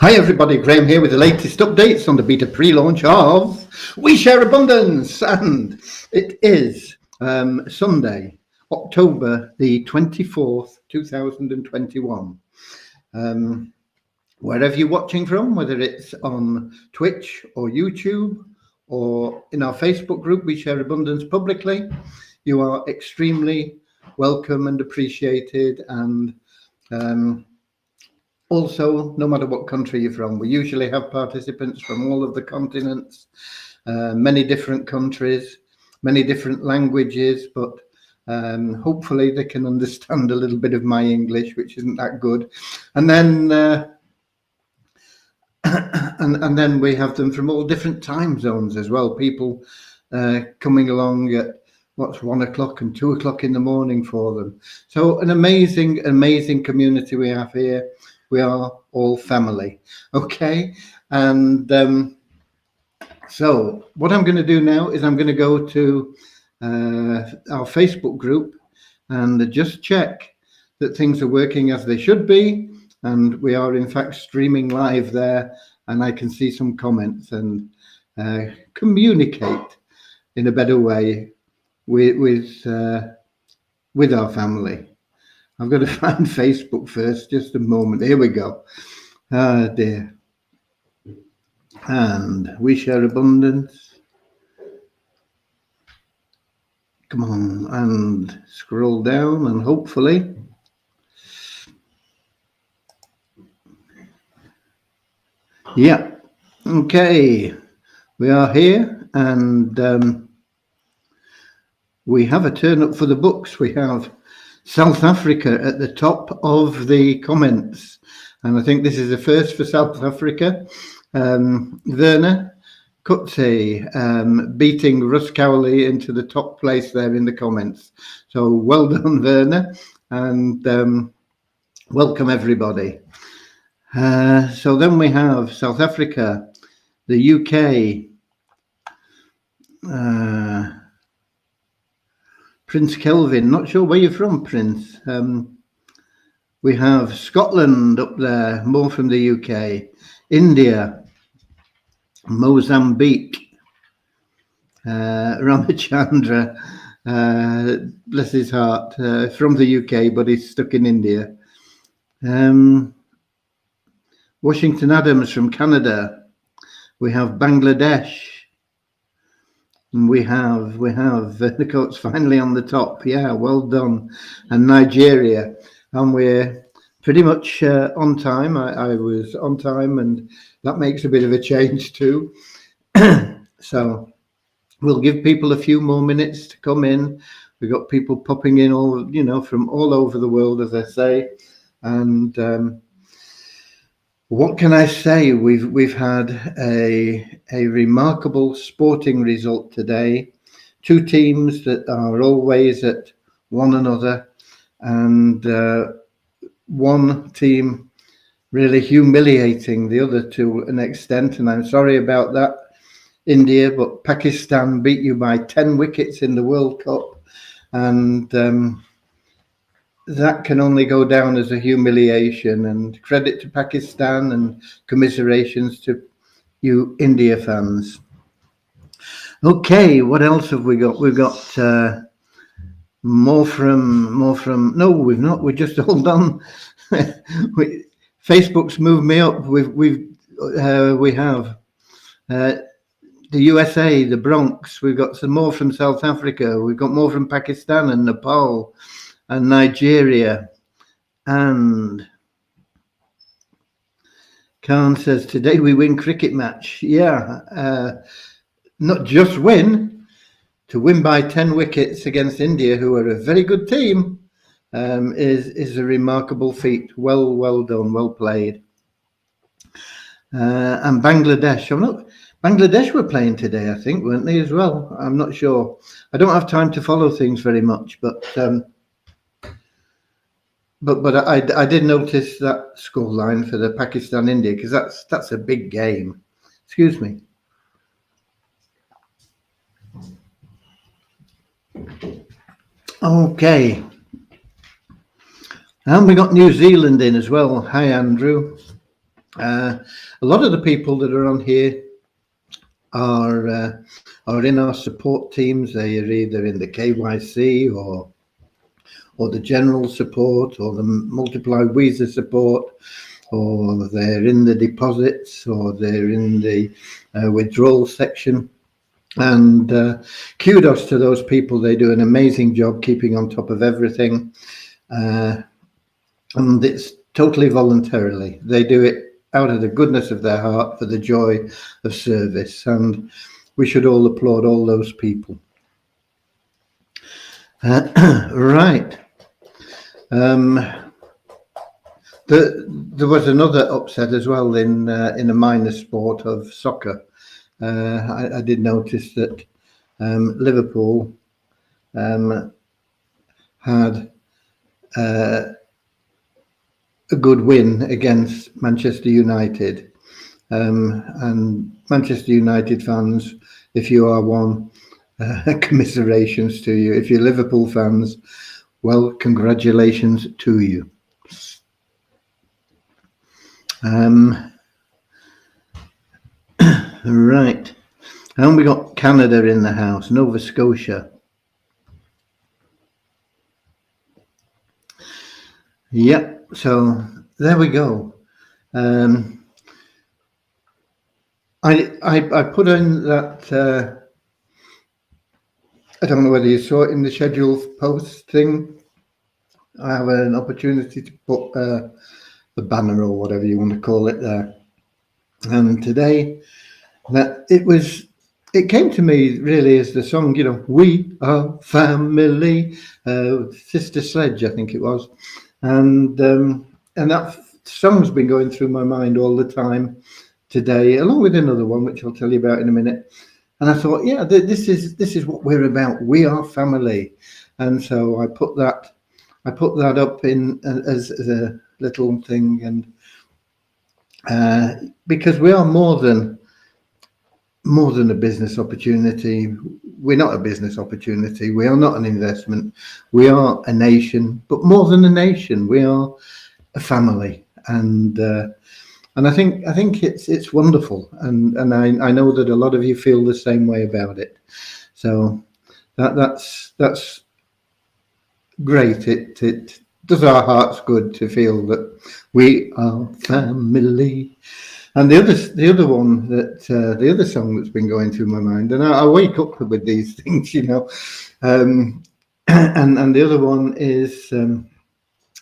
Hi everybody, Graham here with the latest updates on the beta pre-launch of We Share Abundance, and it is Sunday, October the 24th, 2021. Wherever you're watching from, whether it's on Twitch or YouTube or in our Facebook group, We Share Abundance publicly, you are extremely welcome and appreciated, and also, no matter what country you're from, we usually have participants from all of the continents, many different countries, many different languages, but hopefully they can understand a little bit of my English, which isn't that good. And then and then we have them from all different time zones as well. People coming along at 1 o'clock and 2 o'clock in the morning for them. So an amazing community we have here. We are all family, okay? And so what I'm going to do now is I'm going to go to our Facebook group and just check that things are working as they should be. And we are in fact streaming live there, and I can see some comments and communicate in a better way with our family. I've got to find Facebook first, just a moment. Here we go. Ah, dear. And We Share Abundance. Come on, and scroll down, and hopefully yeah, okay, we are here, and we have a turn up for the books. We have South Africa at the top of the comments, and I think this is the first for South Africa. Werner Kutze beating Russ Cowley into the top place there in the comments. So well done, Werner, and welcome everybody. So then we have South Africa, the UK, Prince Kelvin, not sure where you're from, Prince. We have Scotland up there, more from the UK, India, Mozambique, Ramachandra, bless his heart, from the UK, but he's stuck in India. Washington Adams from Canada. We have Bangladesh. And we have the coats finally on the top. Yeah, well done. And Nigeria. And we're pretty much on time. I was on time, and that makes a bit of a change too. So we'll give people a few more minutes to come in. We've got people popping in from all over the world, as I say. And what can I say? We've had a remarkable sporting result today. Two teams that are always at one another, and one team really humiliating the other to an extent. And I'm sorry about that, India, but Pakistan beat you by 10 wickets in the World Cup, and that can only go down as a humiliation, and credit to Pakistan and commiserations to you India fans. Okay, what else have we got? We've got more from no, we've not, we just hold on. Facebook's moved me up. We have the USA, the Bronx. We've got some more from South Africa. We've got more from Pakistan and Nepal and Nigeria. And Khan says, today we win cricket match. Yeah, not just win, to win by 10 wickets against India, who are a very good team, is a remarkable feat. Well done, well played. And Bangladesh, Bangladesh were playing today, I think, weren't they as well? I'm not sure. I don't have time to follow things very much, but I did notice that scoreline for the Pakistan-India, because that's a big game. Excuse me. Okay. And we got New Zealand in as well. Hi, Andrew. A lot of the people that are on here are in our support teams. They are either in the KYC or the general support or the multiplied Weezer support, or they're in the deposits, or they're in the withdrawal section. And kudos to those people. They do an amazing job keeping on top of everything. And it's totally voluntarily. They do it out of the goodness of their heart for the joy of service. And we should all applaud all those people. Right. There was another upset as well in a minor sport of soccer. I did notice that Liverpool had a good win against Manchester United. And Manchester United fans, if you are one, commiserations to you. If you're Liverpool fans, well, congratulations to you. Right. And we got Canada in the house, Nova Scotia. Yep, so there we go. I put in that, I don't know whether you saw it in the scheduled post thing. I have an opportunity to put the banner or whatever you want to call it there. And today, that it came to me really as the song, you know, We Are Family, Sister Sledge, I think it was. And that song's been going through my mind all the time today, along with another one, which I'll tell you about in a minute. And I thought, yeah, this is what we're about. We are family. And so I put that up in as a little thing, and because we are more than a business opportunity. We're not a business opportunity. We are not an investment. We are a nation, but more than a nation, we are a family. And I think it's wonderful, and I know that a lot of you feel the same way about it. So that's great. It does our hearts good to feel that we are family. And the other one that the other song that's been going through my mind, and I wake up with these things, you know, and the other one is the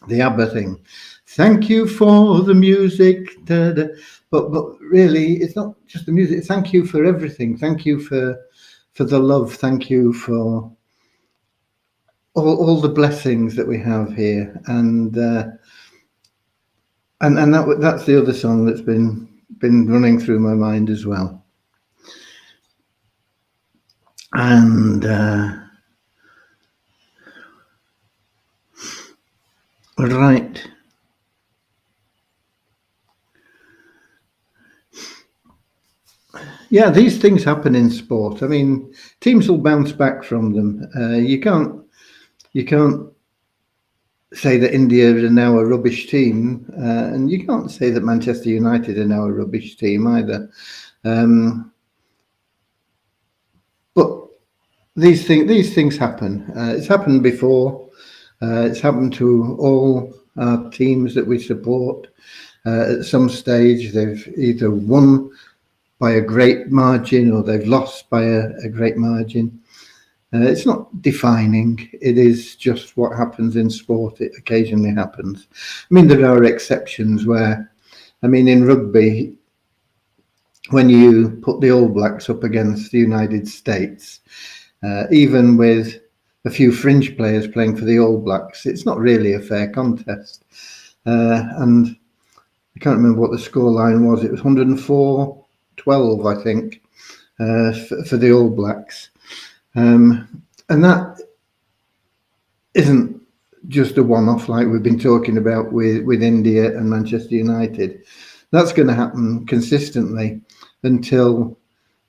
ABBA thing. Thank you for the music, but really, it's not just the music. Thank you for everything. Thank you for the love. Thank you for all the blessings that we have here, and that's the other song that's been running through my mind as well. And right. Yeah, these things happen in sport. I mean, teams will bounce back from them. You can't say that India are now a rubbish team, and you can't say that Manchester United are now a rubbish team either. But these things happen. It's happened before. It's happened to all our teams that we support. At some stage, they've either won by a great margin or they've lost by a great margin. It's not defining. It is just what happens in sport. It occasionally happens. I mean, there are exceptions where, I mean, in rugby, when you put the All Blacks up against the United States, even with a few fringe players playing for the All Blacks, it's not really a fair contest. And I can't remember what the scoreline was. It was 104-12, I think, for the All Blacks. And that isn't just a one-off like we've been talking about with India and Manchester United. That's going to happen consistently until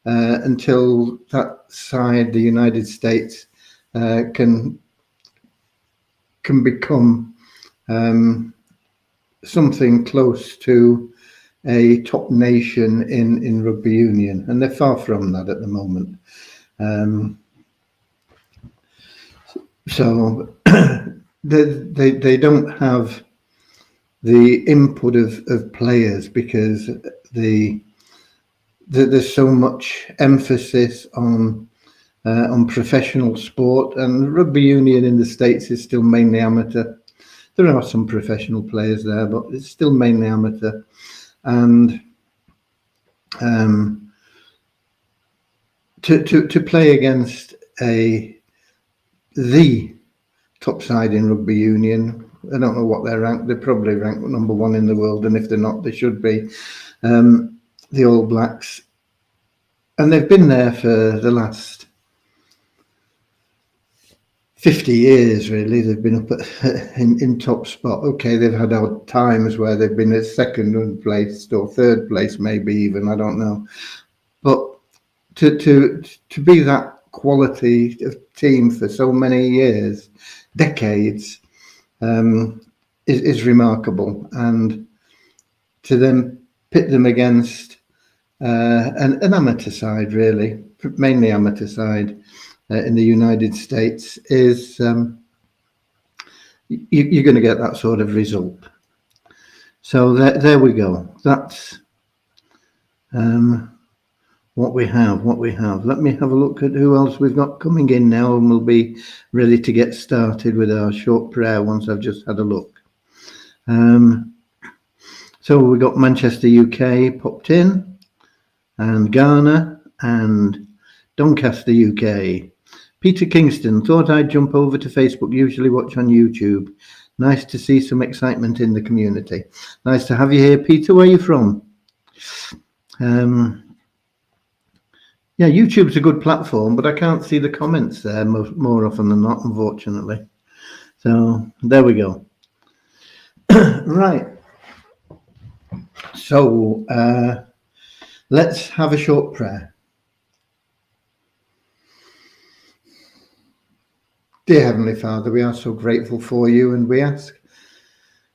that side, the United States, can become something close to a top nation in rugby union, and they're far from that at the moment. So they don't have the input of players because there's so much emphasis on professional sport, and rugby union in the States is still mainly amateur. There are some professional players there, but it's still mainly amateur. And to play against the top side in rugby union, I don't know what they're ranked. They're probably ranked number 1 in the world, and if they're not, they should be. The All Blacks, and they've been there for the last 50 years, really. They've been up in top spot. Okay, they've had odd times where they've been at second place or third place, maybe even, I don't know. But to be that quality of team for so many years, decades, is remarkable. And to then pit them against an amateur side, really, mainly amateur side, in the United States, is you're going to get that sort of result. So there we go. That's what we have. Let me have a look at who else we've got coming in now, and we'll be ready to get started with our short prayer once I've just had a look. So we got Manchester, UK popped in, and Ghana, and Doncaster, UK. Peter Kingston, thought I'd jump over to Facebook, usually watch on YouTube. Nice to see some excitement in the community. Nice to have you here, Peter. Where are you from? Yeah, YouTube's a good platform, but I can't see the comments there more often than not, unfortunately. So there we go. Right. So let's have a short prayer. Dear Heavenly Father, we are so grateful for you, and we ask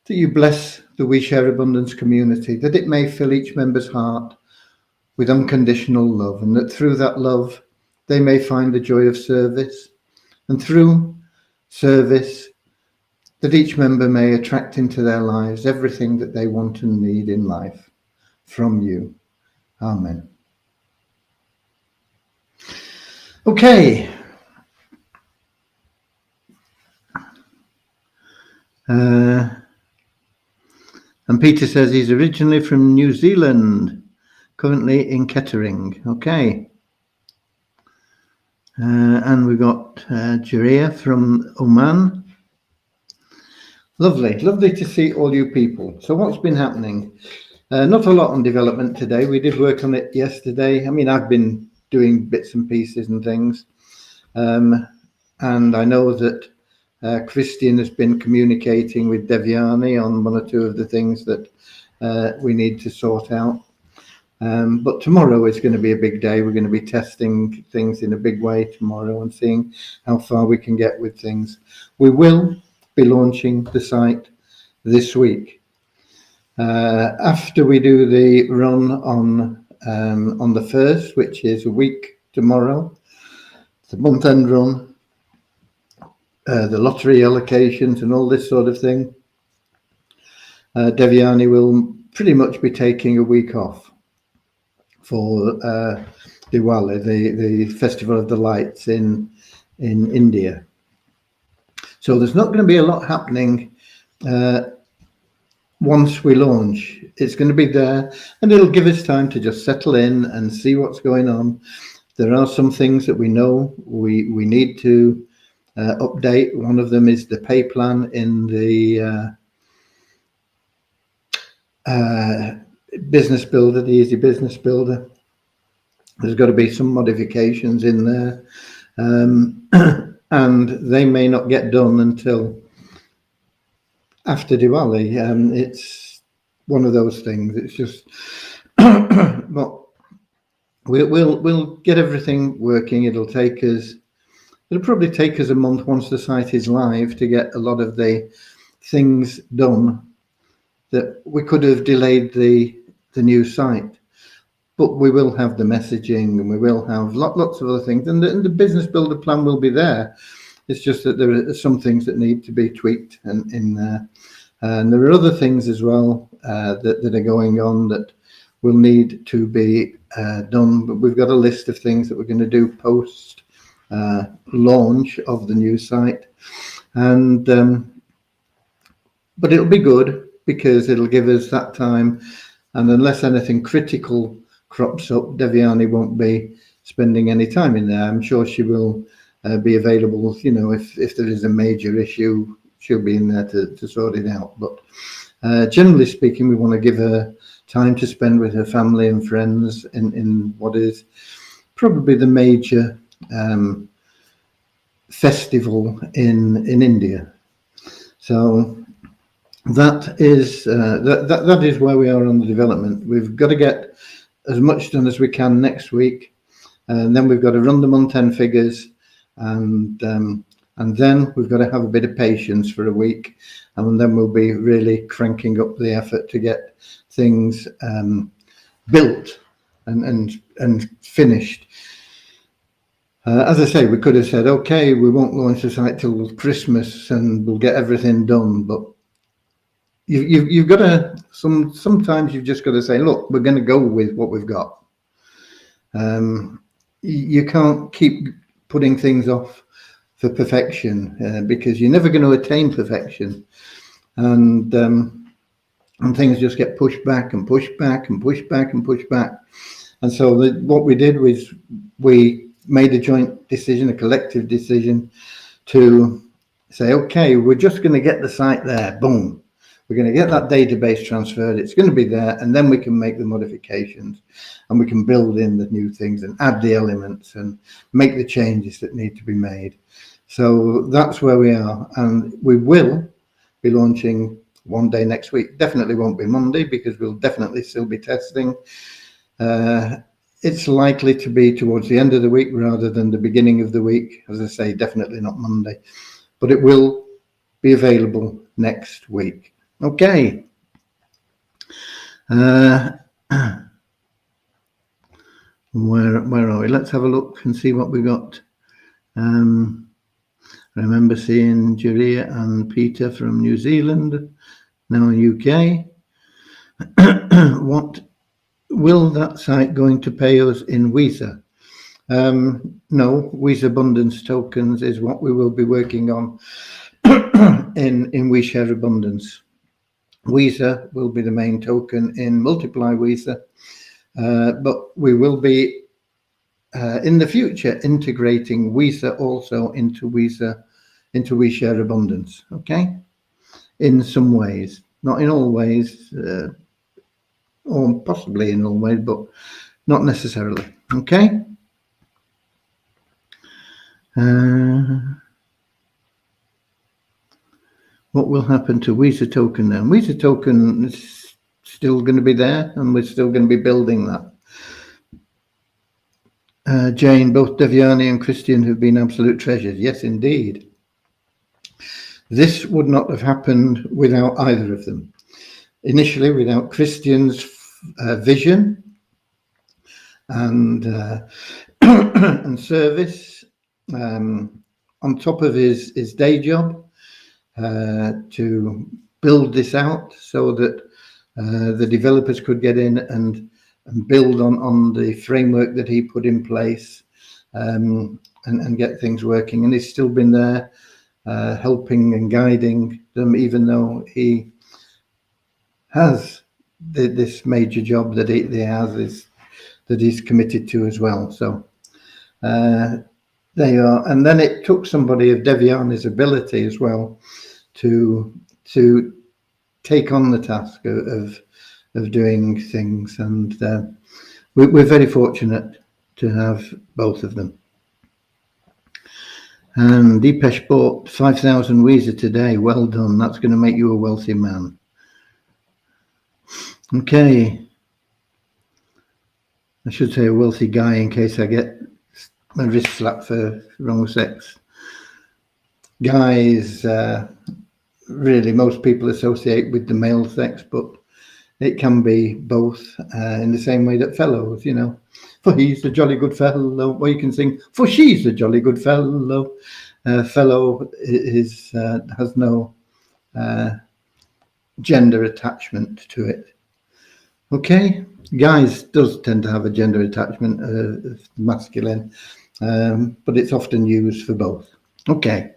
that you bless the We Share Abundance community, that it may fill each member's heart with unconditional love, and that through that love they may find the joy of service, and through service that each member may attract into their lives everything that they want and need in life from you. Amen. Okay. And Peter says he's originally from New Zealand, currently in Kettering. Okay. And we've got Jaria from Oman. Lovely to see all you people. So what's been happening? Not a lot on development today. We did work on it yesterday. I mean, I've been doing bits and pieces and things. And I know that Christian has been communicating with Devyani on one or two of the things that we need to sort out. But tomorrow is going to be a big day. We're going to be testing things in a big way tomorrow and seeing how far we can get with things. We will be launching the site this week. After we do the run on the 1st, which is a week tomorrow, the month-end run, the lottery allocations and all this sort of thing, Devyani will pretty much be taking a week off for Diwali, the Festival of the Lights in India. So there's not going to be a lot happening once we launch. It's going to be there, and it'll give us time to just settle in and see what's going on. There are some things that we know we need to update. One of them is the pay plan in the Business Builder, the Easy Business Builder. There's got to be some modifications in there, and they may not get done until after Diwali. It's one of those things. It's just, but we'll get everything working. It'll probably take us a month once the site is live to get a lot of the things done that we could have delayed the the new site. But we will have the messaging, and we will have lots of other things, and the business builder plan will be there. It's just that there are some things that need to be tweaked in there, and there are other things as well that are going on that will need to be done. But we've got a list of things that we're going to do post launch of the new site, and but it'll be good because it'll give us that time, and unless anything critical crops up, Devyani won't be spending any time in there. I'm sure she will be available, you know, if there is a major issue, she'll be in there to sort it out. But generally speaking, we want to give her time to spend with her family and friends in what is probably the major festival in India. So that is that is where we are on the development. We've got to get as much done as we can next week, and then we've got to run them on 10 figures, and then we've got to have a bit of patience for a week, and then we'll be really cranking up the effort to get things built and finished. As I say, we could have said, okay, we won't launch the site till Christmas and we'll get everything done, but you've got to, sometimes you've just got to say, look, we're going to go with what we've got. You can't keep putting things off for perfection because you're never going to attain perfection, and things just get pushed back and pushed back and pushed back and pushed back. And so what we did was we made a joint decision, a collective decision, to say, okay, we're just going to get the site there, boom. We're going to get that database transferred. It's going to be there, and then we can make the modifications, and we can build in the new things and add the elements and make the changes that need to be made. So that's where we are, and we will be launching one day next week. Definitely won't be Monday because we'll definitely still be testing. It's likely to be towards the end of the week rather than the beginning of the week. As I say, definitely not Monday, but it will be available next week. Okay. Where are we? Let's have a look and see what we got. I remember seeing Julia and Peter from New Zealand, now UK. What will that site going to pay us in Weezer? No, Weezer Abundance tokens is what we will be working on in WeShare Abundance. Weezer will be the main token in Multiply Weezer, but we will be in the future integrating Weezer also into WeShare Abundance. Okay, in some ways, not in all ways, or possibly in all ways, but not necessarily. Okay. What will happen to Weezer token then? Weezer token is still going to be there, and we're still going to be building that. Jane, both Devyani and Christian have been absolute treasures. Yes, indeed. This would not have happened without either of them. Initially, without Christian's vision and and service, on top of his day job, to build this out so that the developers could get in and build on the framework that he put in place, and get things working. And he's still been there helping and guiding them, even though he has this major job that he has that he's committed to as well. So they are, and then it took somebody of Devyani's ability as well to take on the task of doing things, and we're very fortunate to have both of them. And Deepesh bought 5,000 Weezer today. Well done. That's going to make you a wealthy man. Okay. I should say a wealthy guy in case I get my wrist slapped for wrong sex. Guys, really, most people associate with the male sex, but it can be both in the same way that fellows, you know, for he's a jolly good fellow, or you can sing for she's a jolly good fellow. Fellow is has no gender attachment to it. Okay, guys does tend to have a gender attachment, masculine, but it's often used for both. Okay,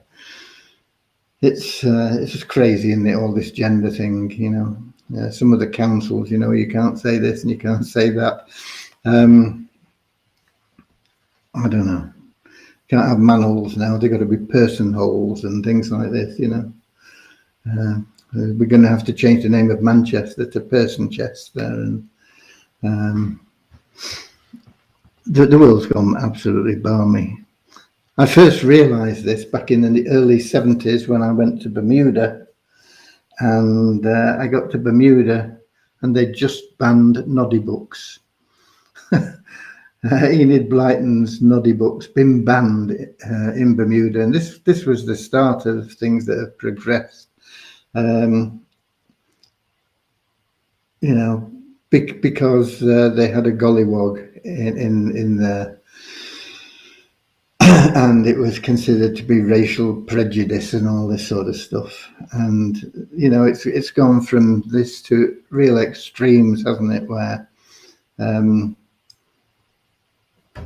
it's just crazy, isn't it? All this gender thing, you know. Some of the councils, you know, you can't say this and you can't say that. I don't know. Can't have manholes now. They've got to be person holes and things like this, you know. We're going to have to change the name of Manchester to Person Chester, and the world's gone absolutely balmy. I first realised this back in the early 70s when I went to Bermuda, and I got to Bermuda and they just banned noddy books. Enid Blyton's noddy books been banned in Bermuda, and this was the start of things that have progressed. You know, because they had a gollywog in there, and it was considered to be racial prejudice and all this sort of stuff. And you know, it's gone from this to real extremes, hasn't it? Where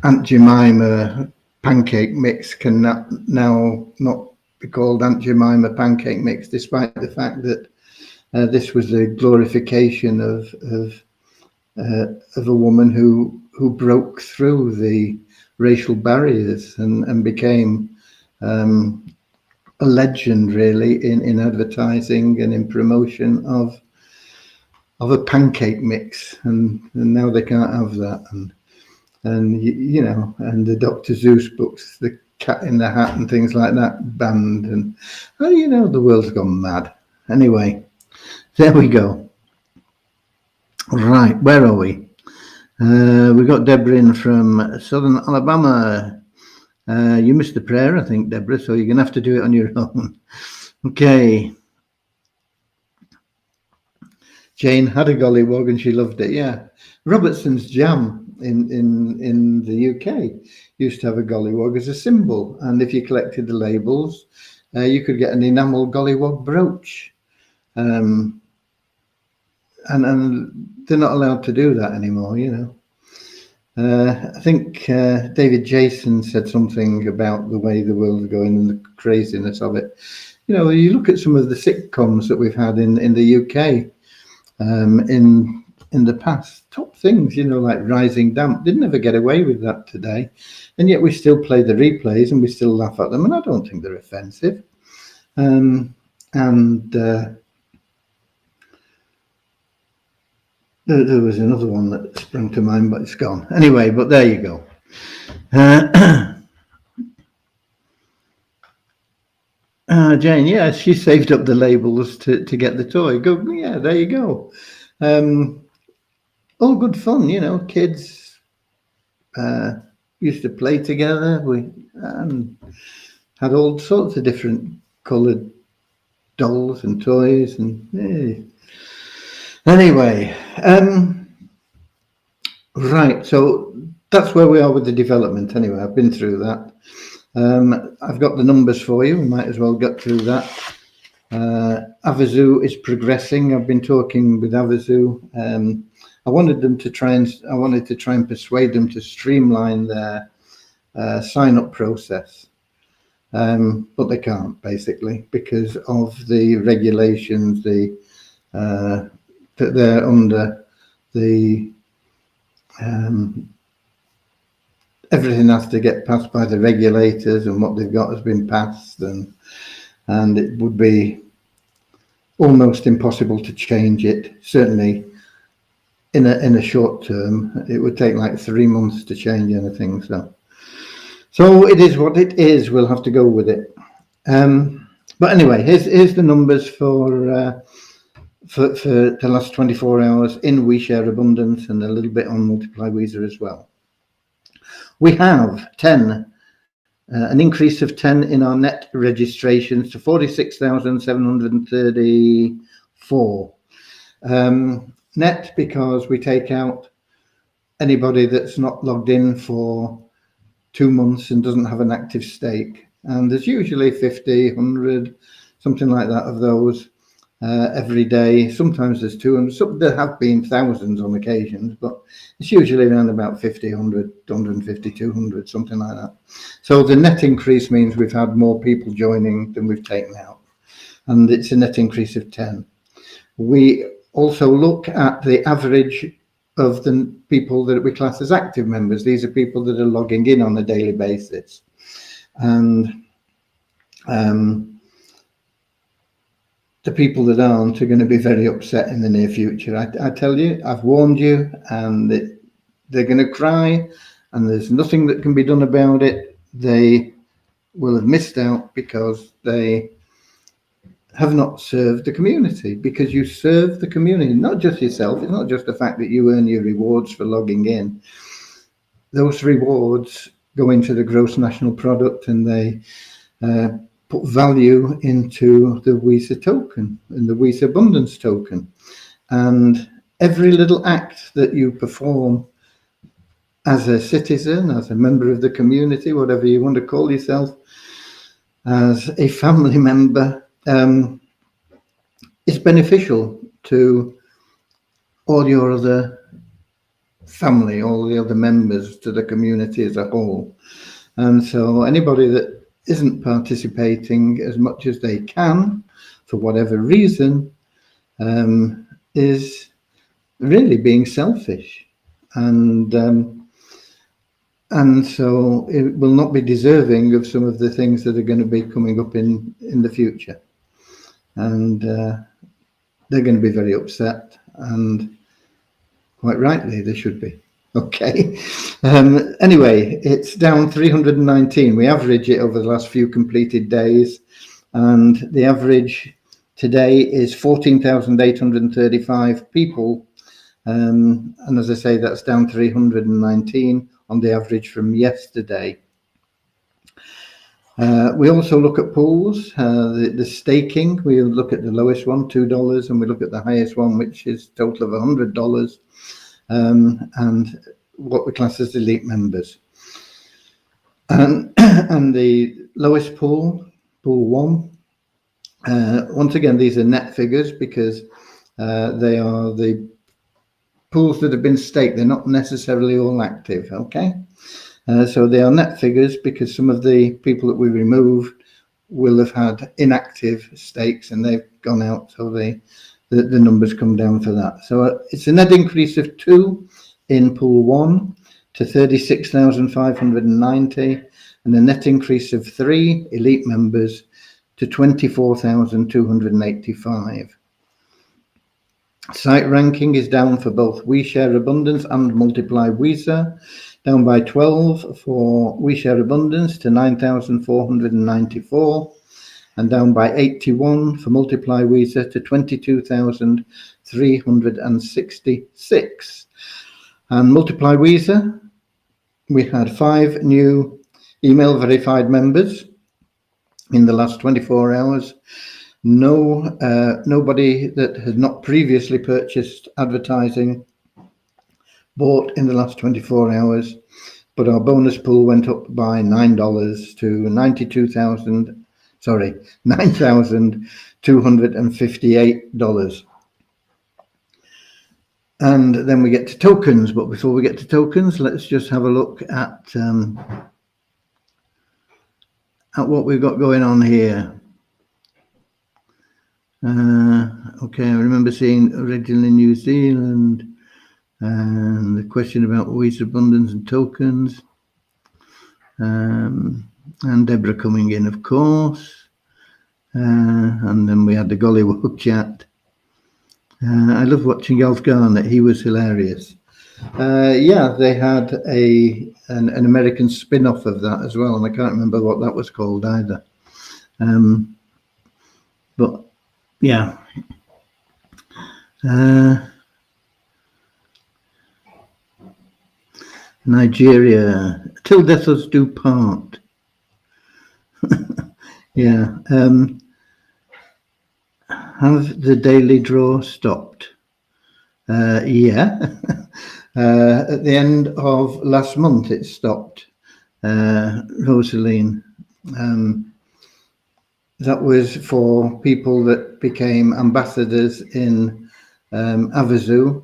Aunt Jemima pancake mix can now not be called Aunt Jemima pancake mix, despite the fact that this was a glorification of a woman who broke through the racial barriers and became a legend, really, in advertising and in promotion of a pancake mix, and now they can't have that. And you know, and the Dr. Seuss books, the Cat in the Hat and things like that, banned. And you know, the world's gone mad. Anyway, there we go. Right, where are we? We got Deborah in from Southern Alabama. You missed the prayer, I think, Deborah, so you're going to have to do it on your own. Okay. Jane had a gollywog and she loved it. Yeah, Robertson's Jam in the UK used to have a gollywog as a symbol, and if you collected the labels, you could get an enamel gollywog brooch. And they're not allowed to do that anymore, you know. I think David Jason said something about the way the world's going and the craziness of it. You know, you look at some of the sitcoms that we've had in the UK in the past, top things, you know, like Rising Damp. They'd never get away with that today, and yet we still play the replays and we still laugh at them, and I don't think they're offensive. There was another one that sprung to mind, but it's gone. Anyway, but there you go. Jane, yeah, she saved up the labels to get the toy. Go, yeah, there you go. All good fun, you know. Kids used to play together. We had all sorts of different coloured dolls and toys, and anyway, right. So that's where we are with the development. Anyway, I've been through that. I've got the numbers for you. We might as well get through that. Avazu is progressing. I've been talking with Avazu. I wanted to try and persuade them to streamline their sign-up process, but they can't, basically, because of the regulations. That they're under the everything has to get passed by the regulators, and what they've got has been passed, and it would be almost impossible to change it. Certainly in a short term, it would take like 3 months to change anything. So it is what it is. We'll have to go with it. But anyway, here's the numbers for the last 24 hours in We Share Abundance, and a little bit on Multiply Weezer as well. We have an increase of 10 in our net registrations to 46,734. net because we take out anybody that's not logged in for 2 months and doesn't have an active stake. And there's usually 50, 100, something like that of those every day. Sometimes there's 200, there have been thousands on occasions, but it's usually around about 50, 100, 150, 200, something like that. So the net increase means we've had more people joining than we've taken out, and it's a net increase of 10. We also look at the average of the people that we class as active members. These are people that are logging in on a daily basis. And the people that aren't are going to be very upset in the near future. I tell you, I've warned you, and they're going to cry, and there's nothing that can be done about it. They will have missed out because they have not served the community, because you serve the community, not just yourself. It's not just the fact that you earn your rewards for logging in. Those rewards go into the gross national product, and they put value into the WISA token and the WISA Abundance token. And every little act that you perform as a citizen, as a member of the community, whatever you want to call yourself, as a family member, is beneficial to all your other family, all the other members, to the community as a whole. And so anybody that isn't participating as much as they can, for whatever reason, is really being selfish. And so it will not be deserving of some of the things that are going to be coming up in the future. And they're going to be very upset, and quite rightly they should be. Okay. Anyway, it's down 319. We average it over the last few completed days, and the average today is 14,835 people. And as I say, that's down 319 on the average from yesterday. We also look at pools, the staking. We look at the lowest one, $2, and we look at the highest one, which is a total of $100, and what we class as elite members. And the lowest pool, pool 1, once again, these are net figures because they are the pools that have been staked. They're not necessarily all active, okay? So they are net figures because some of the people that we removed will have had inactive stakes and they've gone out, so the numbers come down for that. So it's a net increase of 2 in pool 1 to 36,590, and a net increase of 3 elite members to 24,285. Site ranking is down for both WeShare Abundance and Multiply WISA, down by 12 for WeShare Abundance to 9,494, and down by 81 for Multiply WISA to 22,366. And Multiply WISA, we had 5 new email verified members in the last 24 hours. Nobody that had not previously purchased advertising bought in the last 24 hours, but our bonus pool went up by $9 to $9,258. And then we get to tokens, but before we get to tokens, let's just have a look at what we've got going on here. Okay, I remember seeing originally New Zealand and the question about WISA Abundance and tokens, and Deborah coming in, of course, and then we had the Gollywog chat. I love watching Alf Garnett. He was hilarious. Yeah, they had an American spin-off of that as well, and I can't remember what that was called either. But yeah. Nigeria, till death us do part. Yeah. Have the daily draw stopped? Yeah. At the end of last month, it stopped. Rosaline. That was for people that became ambassadors in Havasu,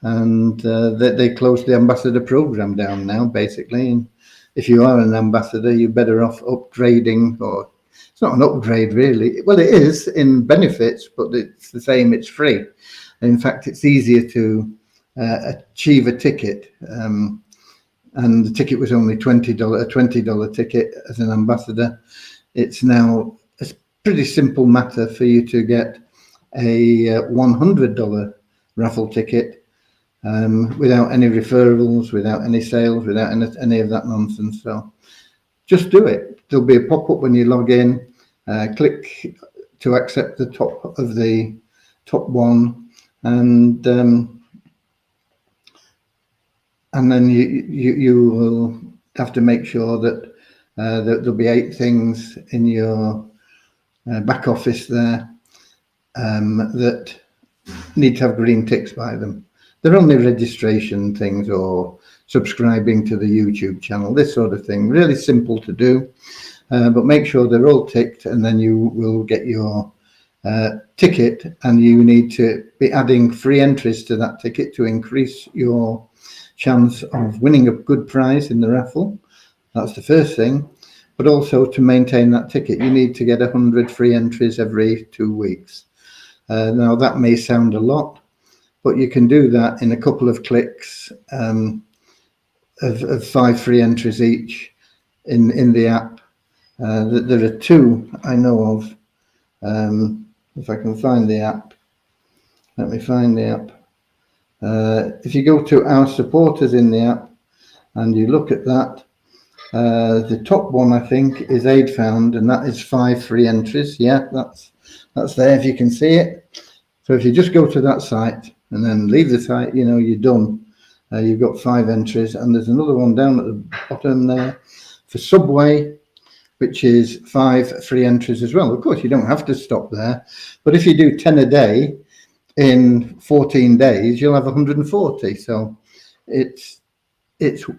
and they closed the ambassador program down now, basically. And if you are an ambassador, you're better off upgrading, or it's not an upgrade really. Well, it is in benefits, but it's the same. It's free. In fact, it's easier to achieve a ticket. And the ticket was only $20, a $20 ticket as an ambassador. It's now a pretty simple matter for you to get a $100 raffle ticket without any referrals, without any sales, without any of that nonsense. So just do it. There'll be a pop-up when you log in. Click to accept the top of the top one, and then you will have to make sure that there'll be 8 things in your back office there that need to have green ticks by them. They're only registration things or subscribing to the YouTube channel, this sort of thing. Really simple to do, but make sure they're all ticked, and then you will get your ticket, and you need to be adding free entries to that ticket to increase your chance of winning a good prize in the raffle. That's the first thing. But also, to maintain that ticket, you need to get 100 free entries every 2 weeks. Now that may sound a lot, but you can do that in a couple of clicks of 5 free entries each in the app. There are 2 I know of. If I can find the app, let me find the app. If you go to our supporters in the app and you look at that, the top one I think is AidFound, and that is 5 free entries. Yeah, that's there if you can see it. So if you just go to that site and then leave the site, you know, you're done. You've got 5 entries, and there's another one down at the bottom there for Subway, which is 5 free entries as well. Of course, you don't have to stop there, but if you do 10 a day in 14 days, you'll have 140. So it's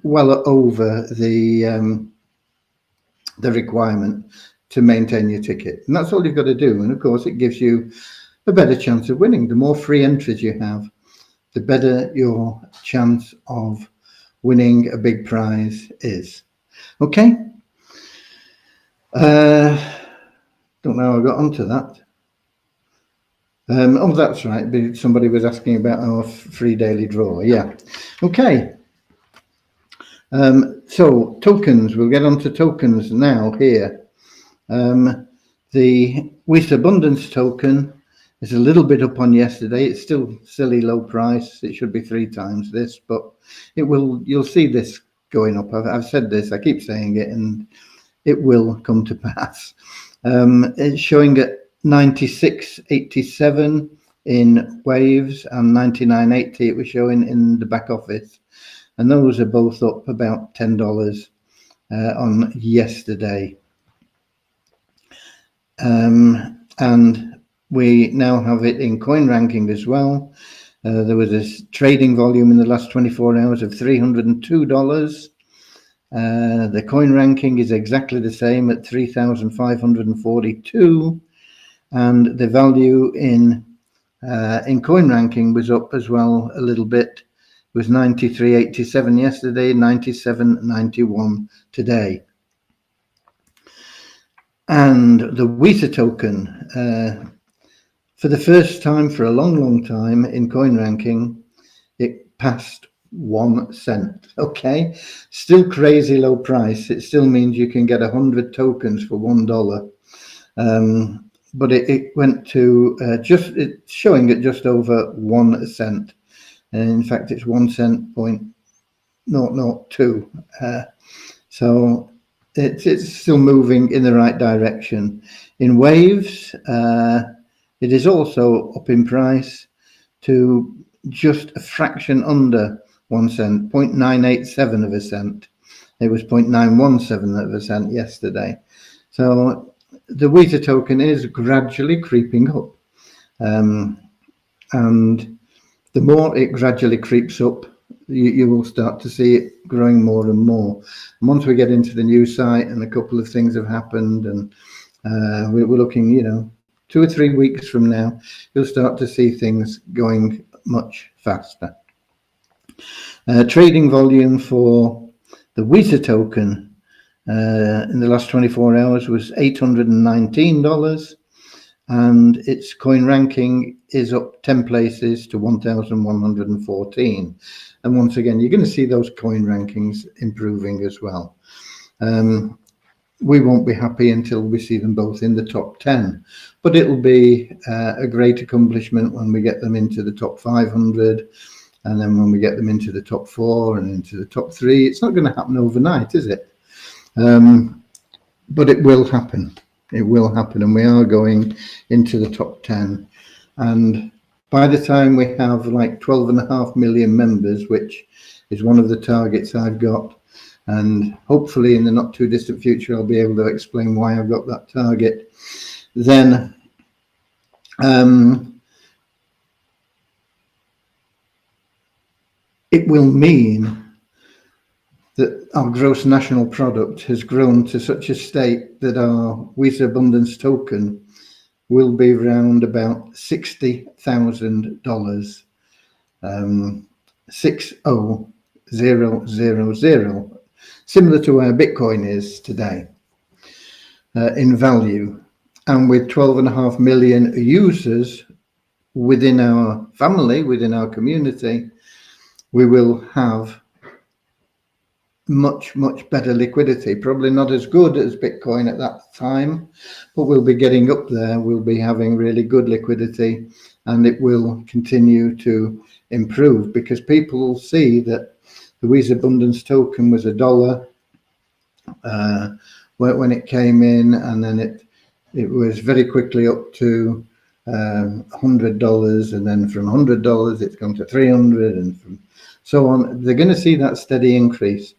well over the requirement to maintain your ticket, and that's all you've got to do. And of course, it gives you a better chance of winning. The more free entries you have, the better your chance of winning a big prize is. Okay. Don't know how I got onto that. Oh, that's right. Somebody was asking about our free daily draw. Yeah. Okay. So tokens. We'll get onto tokens now here. The With Abundance token is a little bit up on yesterday. It's still silly low price. It should be 3 times this, but it will. You'll see this going up. I've said this. I keep saying it, and it will come to pass. It's showing at 96.87 in Waves and 99.80 it was showing in the back office, and those are both up about $10 on yesterday. And we now have it in coin ranking as well. There was a trading volume in the last 24 hours of $302. The coin ranking is exactly the same at 3,542, and the value in coin ranking was up as well a little bit. It was 93.87 yesterday, 97.91 today. And the WITA token, for the first time for a long time in coin ranking, it passed 1 cent. Okay, still crazy low price. It still means you can get 100 tokens for $1. But it went to it's showing at just over 1 cent. And in fact, it's 1 cent point 0.002. So it's still moving in the right direction. In Waves, it is also up in price to just a fraction under 1 cent, 0.987 of a cent. It was 0.917 of a cent yesterday. So the WITA token is gradually creeping up. And the more it gradually creeps up, you will start to see it growing more and more. And once we get into the new site and a couple of things have happened, and we're looking, 2 or 3 weeks from now, you'll start to see things going much faster. Trading volume for the WISA token in the last 24 hours was $819, and its coin ranking is up 10 places to 1,114. And once again, you're going to see those coin rankings improving as well. We won't be happy until we see them both in the top 10, but it'll be a great accomplishment when we get them into the top 500, and then when we get them into the top 4 and into the top 3. It's not going to happen overnight, is it? But it will happen. It will happen, and we are going into the top 10. And by the time we have like 12.5 million members, which is one of the targets I've got, and hopefully in the not too distant future I'll be able to explain why I've got that target, then it will mean that our gross national product has grown to such a state that our WISA Abundance token will be around about $60,000, 60,000, similar to where Bitcoin is today in value. And with 12.5 million users within our family, within our community, we will have much better liquidity. Probably not as good as Bitcoin at that time, but we'll be getting up there. We'll be having really good liquidity, and it will continue to improve because people will see that the WISA Abundance token was $1 when it came in, and then it was very quickly up to $100, and then from $100 it's gone to $300, and from so on. They're going to see that steady increase,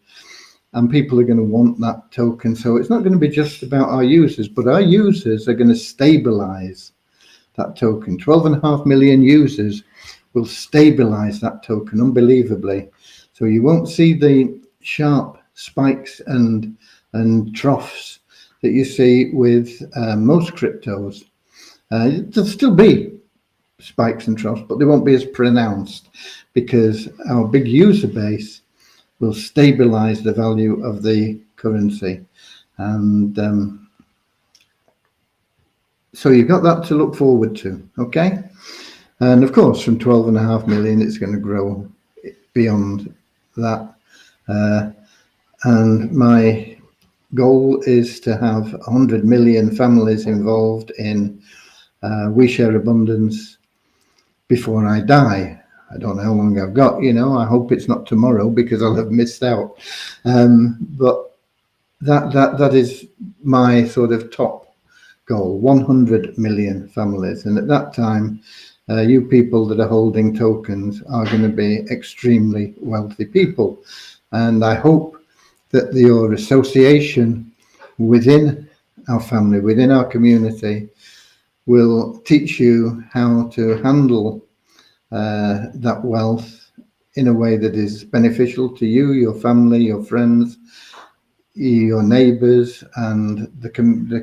and people are going to want that token. So it's not going to be just about our users, but our users are going to stabilize that token. 12.5 million users will stabilize that token unbelievably. So you won't see the sharp spikes and troughs that you see with most cryptos. There'll still be spikes and troughs, but they won't be as pronounced because our big user base will stabilize the value of the currency. And so you've got that to look forward to, okay? And of course, from 12.5 million, it's going to grow beyond that. And my goal is to have 100 million families involved in We Share Abundance before I die. I don't know how long I've got, I hope it's not tomorrow because I'll have missed out. But that is my sort of top goal, 100 million families. And at that time, you people that are holding tokens are going to be extremely wealthy people. And I hope that your association within our family, within our community, will teach you how to handle that wealth in a way that is beneficial to you, your family, your friends, your neighbors, and the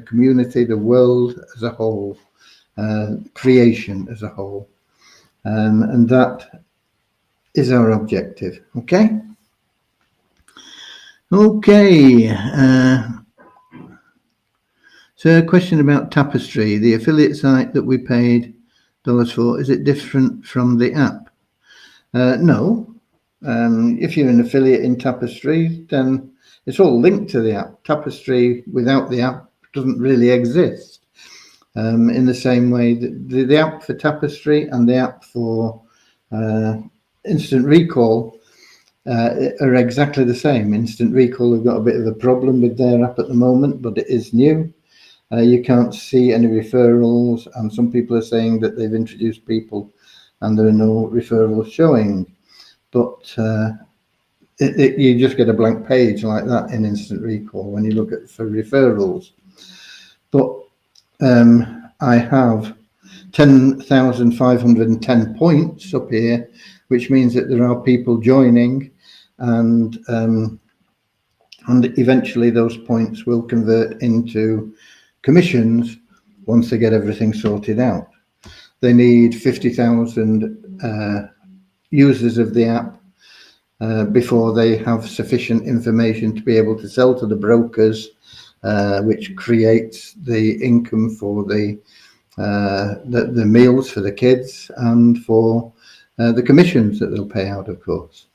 community, the world as a whole, creation as a whole. And that is our objective. Okay. So a question about Tapestry, the affiliate site that we paid dollars for. Is it different from the app? No. If you're an affiliate in Tapestry, then it's all linked to the app. Tapestry without the app doesn't really exist. In the same way that the app for Tapestry and the app for Instant Recall are exactly the same. Instant Recall have got a bit of a problem with their app at the moment, but it is new. You can't see any referrals, and some people are saying that they've introduced people and there are no referrals showing. But you just get a blank page like that in Instant Recall when you look at for referrals. But I have 10,510 points up here, which means that there are people joining, and eventually those points will convert into commissions once they get everything sorted out. They need 50,000 users of the app before they have sufficient information to be able to sell to the brokers, which creates the income for the meals for the kids and for the commissions that they'll pay out, of course.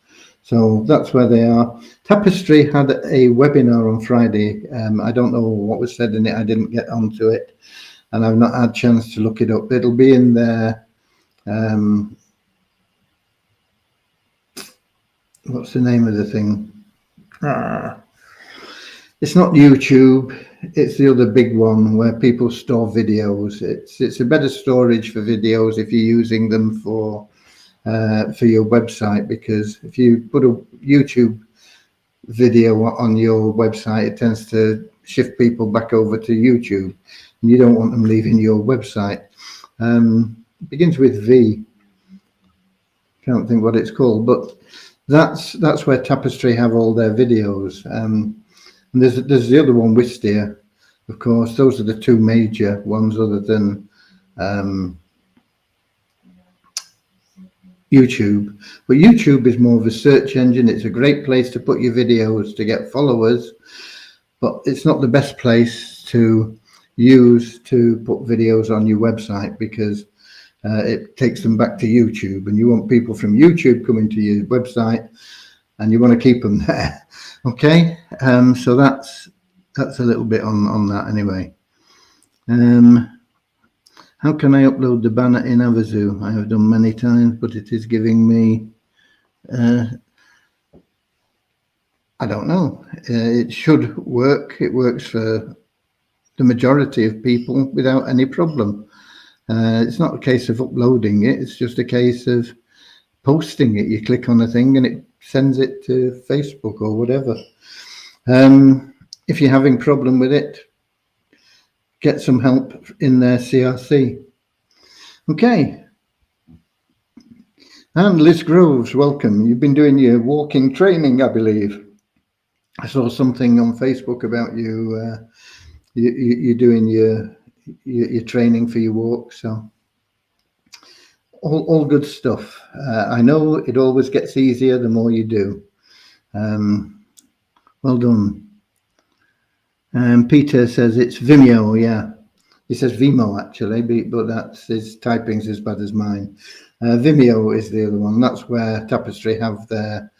So that's where they are. Tapestry had a webinar on Friday. I don't know what was said in it. I didn't get onto it, and I've not had a chance to look it up. It'll be in their what's the name of the thing? It's not YouTube. It's the other big one where people store videos. It's a better storage for videos if you're using them for your website, because if you put a YouTube video on your website, it tends to shift people back over to YouTube, and you don't want them leaving your website. It begins with V. Can't think what it's called, but that's where Tapestry have all their videos. And there's the other one, Wistia, of course. Those are the two major ones, other than YouTube. But YouTube is more of a search engine. It's a great place to put your videos to get followers, but it's not the best place to use to put videos on your website, because it takes them back to YouTube, and you want people from YouTube coming to your website, and you want to keep them there. Okay, so that's a little bit on that anyway. How can I upload the banner in Avazu? I have done many times, but it is giving me, I don't know. It should work. It works for the majority of people without any problem. It's not a case of uploading it. It's just a case of posting it. You click on a thing and it sends it to Facebook or whatever. If you're having problem with it, get some help in their CRC. Okay. And Liz Groves, welcome. You've been doing your walking training, I believe. I saw something on Facebook about you. You're doing your training for your walk. So all good stuff. I know it always gets easier the more you do. Well done. Peter says it's Vimeo. Yeah, he says Vimeo actually, but that's his typing's as bad as mine. Vimeo is the other one. That's where Tapestry have their.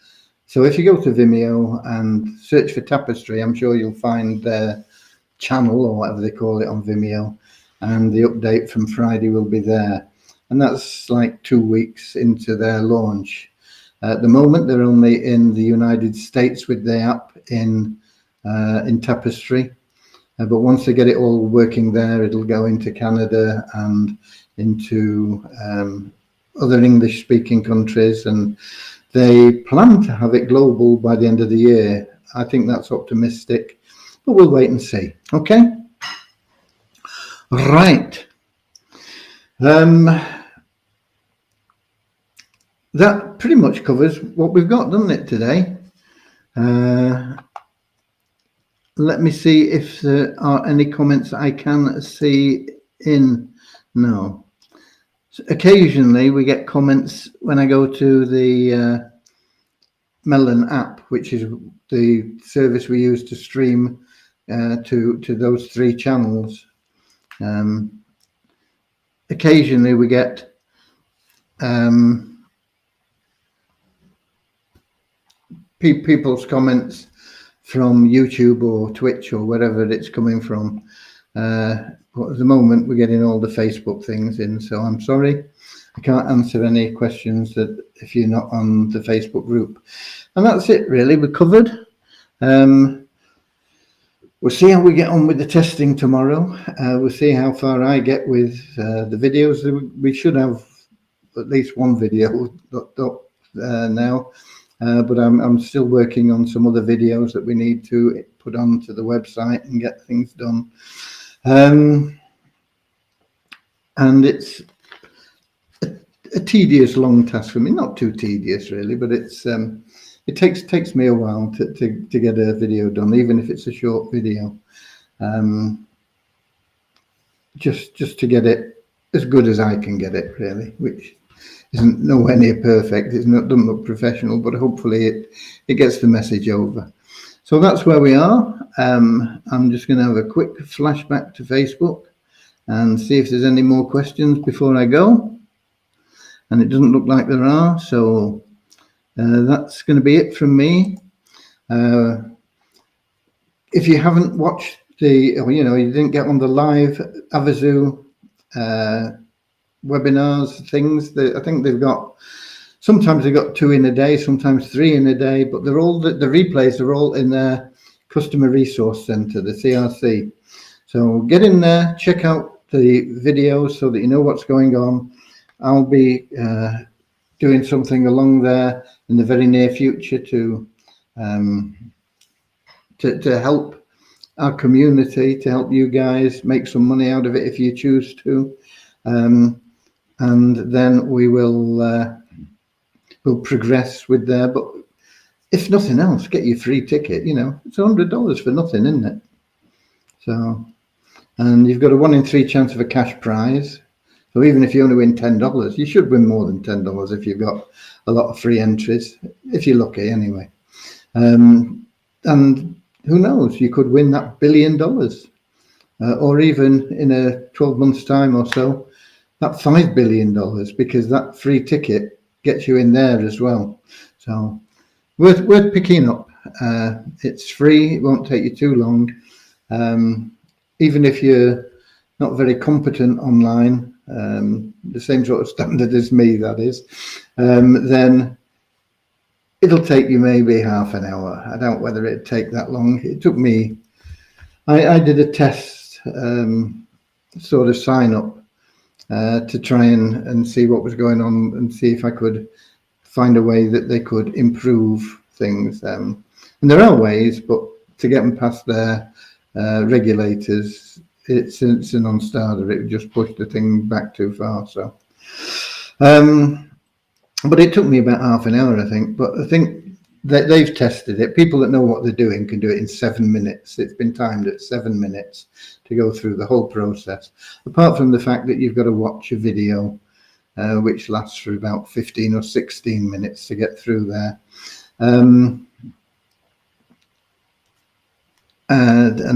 So if you go to Vimeo and search for Tapestry, I'm sure you'll find their channel or whatever they call it on Vimeo, and the update from Friday will be there. And that's like 2 weeks into their launch. At the moment, they're only in the United States with the app in Tapestry. But once they get it all working there, it'll go into Canada and into other English-speaking countries. And they plan to have it global by the end of the year. I think that's optimistic, but we'll wait and see. Okay? Right. That pretty much covers what we've got, doesn't it, today? Let me see if there are any comments I can see in. No. So occasionally we get comments when I go to the Melon app, which is the service we use to stream to those 3 channels. Occasionally we get people's comments from YouTube or Twitch or wherever it's coming from. But at the moment we're getting all the Facebook things in, so I'm sorry I can't answer any questions that if you're not on the Facebook group. And that's it really, we're covered. We'll see how we get on with the testing tomorrow. We'll see how far I get with the videos. We should have at least one video now. But I'm still working on some other videos that we need to put onto the website and get things done. and it's a tedious, long task for me. Not too tedious, really, but it's it takes me a while to get a video done, even if it's a short video. Just to get it as good as I can get it, really, which isn't nowhere near perfect. It's not, doesn't look professional, but hopefully it gets the message over. So that's where we are. I'm just going to have a quick flashback to Facebook and see if there's any more questions before I go. And it doesn't look like there are, so that's going to be it from me. If you haven't watched or you didn't get on the live Havasu webinars things, I think they've got, sometimes they've got 2 in a day, sometimes 3 in a day, but they're all, the replays are all in their Customer Resource Center, the CRC. So get in there, check out the videos so that you know what's going on. I'll be doing something along there in the very near future to help our community, to help you guys make some money out of it if you choose to, and then we will we'll progress with there. But if nothing else, get your free ticket. It's $100 for nothing, isn't it? So, and you've got a 1 in 3 chance of a cash prize. So even if you only win $10, you should win more than $10 if you've got a lot of free entries, if you're lucky anyway. And who knows, you could win that $1 billion, or even in a 12 months time or so, that $5 billion, because that free ticket gets you in there as well. So worth picking up. It's free, it won't take you too long. Even if you're not very competent online, the same sort of standard as me, that is, then it'll take you maybe half an hour. I doubt whether it'd take that long. It took me, I did a test sort of sign up to try and see what was going on and see if I could find a way that they could improve things. And there are ways, but to get them past their regulators, it's a non-starter. It would just push the thing back too far. So, but it took me about half an hour, I think. But I think that they've tested it. People that know what they're doing can do it in 7 minutes. It's been timed at 7 minutes to go through the whole process. Apart from the fact that you've got to watch a video, which lasts for about 15 or 16 minutes to get through there. And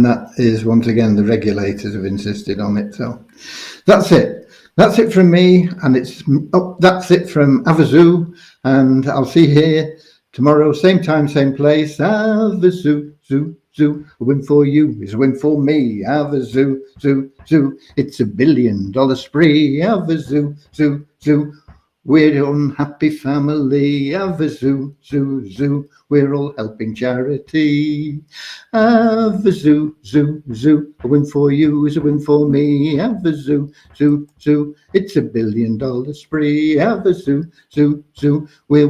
that is, once again, the regulators have insisted on it. So that's it. That's it from me, and that's it from Havasu, and I'll see you here tomorrow, same time, same place. Havasu, zoo, zoo. A win for you is a win for me. Havasu, zoo, zoo. It's $1 billion spree. Havasu, zoo, zoo. We're an unhappy family. Havasu, zoo, zoo. We're all helping charity. Havasu, zoo, zoo. A win for you is a win for me. Havasu, zoo, zoo. It's $1 billion spree. Havasu, zoo, zoo. We're